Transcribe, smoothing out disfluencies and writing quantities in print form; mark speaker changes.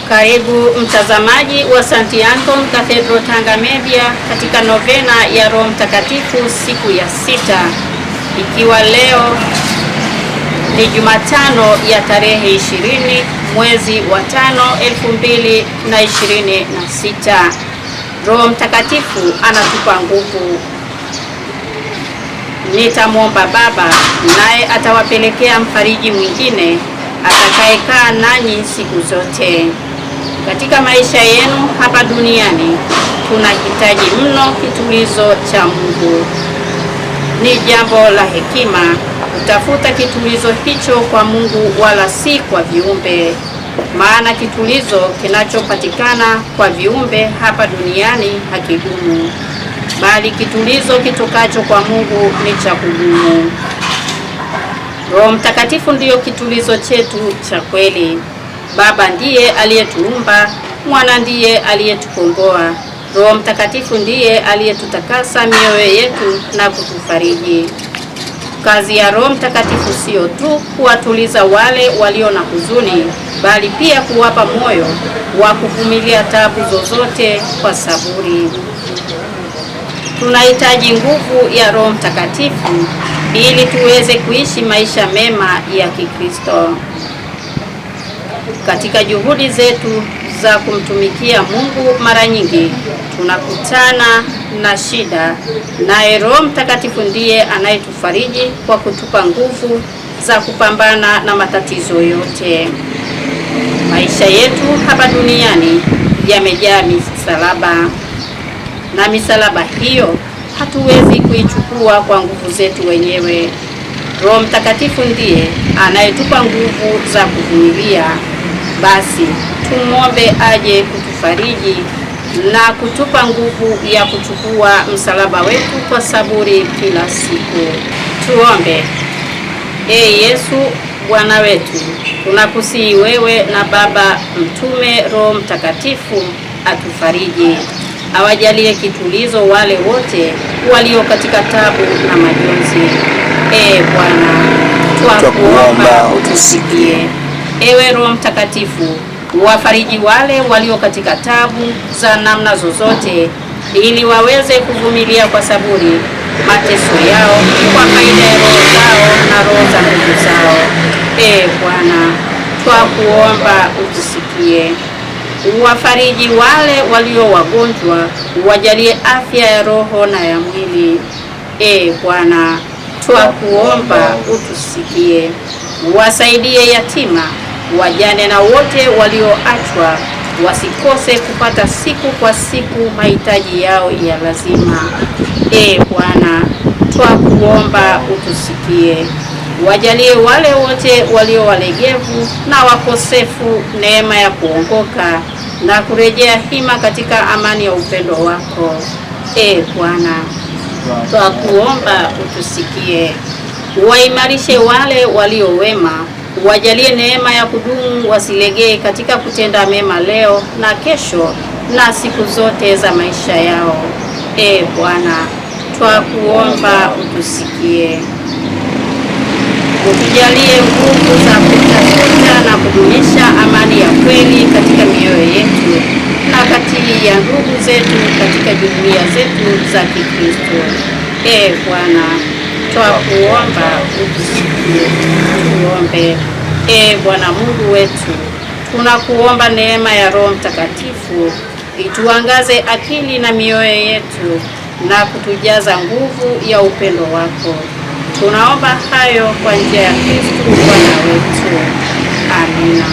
Speaker 1: Karibu mtazamaji wa St. Anthony Cathedral Tanga Media katika novena ya Roho Mtakatifu siku ya 6, ikiwa leo ni Jumatano ya tarehe 20 mwezi wa 5 2026. Roho Mtakatifu anatupa nguvu. Nitamwomba Baba, naye atawapelekea mfariji mwingine atakayekaa nanyi siku zote. Katika maisha yenu hapa duniani tunahitaji mno kitulizo cha Mungu. Ni jambo la hekima kutafuta kitulizo hicho kwa Mungu wala si kwa viumbe, maana kitulizo kinachopatikana kwa viumbe hapa duniani hakidumu, bali kitulizo kitokacho kwa Mungu ni cha kudumu. Roho Mtakatifu ndiyo kitulizo chetu cha kweli. Baba ndiye aliyetuumba, Mwana ndiye aliyetukomboa, Roho Mtakatifu ndiye aliyetutakasa mioyo yetu na kutufariji. Kazi ya Roho Mtakatifu sio tu kuwatuliza wale walio na huzuni, bali pia kuwapa moyo wa kuvumilia taabu zozote kwa saburi. Tunahitaji nguvu ya Roho Mtakatifu ili tuweze kuishi maisha mema ya Kikristo. Katika juhudi zetu za kumtumikia Mungu, mara nyingi tunakutana na shida, naye Roho Mtakatifu ndiye anayetufariji kwa kutupa nguvu za kupambana na matatizo yote. Maisha yetu hapa duniani yamejaa misalaba, na misalaba hiyo hatuwezi kuichukua kwa nguvu zetu wenyewe. Roho Mtakatifu ndiye anayetupa nguvu za kuvumilia. Basi tumwombe aje kutufariji na kutupa nguvu ya kuchukua msalaba wetu kwa saburi kila siku. Tuombe. Yesu Bwana wetu, tunakusihi wewe na Baba mtume Roho Mtakatifu atufariji, awajalie kitulizo wale wote walio katika tabu na majonzi. Bwana, twakuomba utusikie. Ewe Roho Mtakatifu, wafariji wale walio katika tabu za namna zozote, ili waweze kuvumilia kwa saburi mateso yao kwa faida ya roho zao na roho za ndugu zao. Bwana, twakuomba utusikie. Wafariji wale walio wagonjwa, wajalie afya ya roho na ya mwili. Bwana, twakuomba utusikie. Wasaidie yatima, wajane na wote walioachwa, wasikose kupata siku kwa siku mahitaji yao ya lazima. Bwana, twakuomba utusikie. Wajalie wale wote walio walegevu na wakosefu neema ya kuongoka na kurejea hima katika amani ya upendo wako. Bwana, twakuomba utusikie. Waimarishe wale walio wema, wajalie neema ya kudumu, wasilegee katika kutenda mema leo na kesho na siku zote za maisha yao. Bwana, twakuomba utusikie. Utujalie nguvu za kutafuta na kudumisha amani ya kweli katika mioyo yetu na kati ya ndugu zetu katika jumuiya zetu za Kikristo. Bwana, twakuomba utusikie. Tuombe. Bwana Mungu wetu, tunakuomba neema ya Roho Mtakatifu ituangaze akili na mioyo yetu na kutujaza nguvu ya upendo wako. Tunaomba hayo kwa njia ya Kristo Bwana wetu. Amina.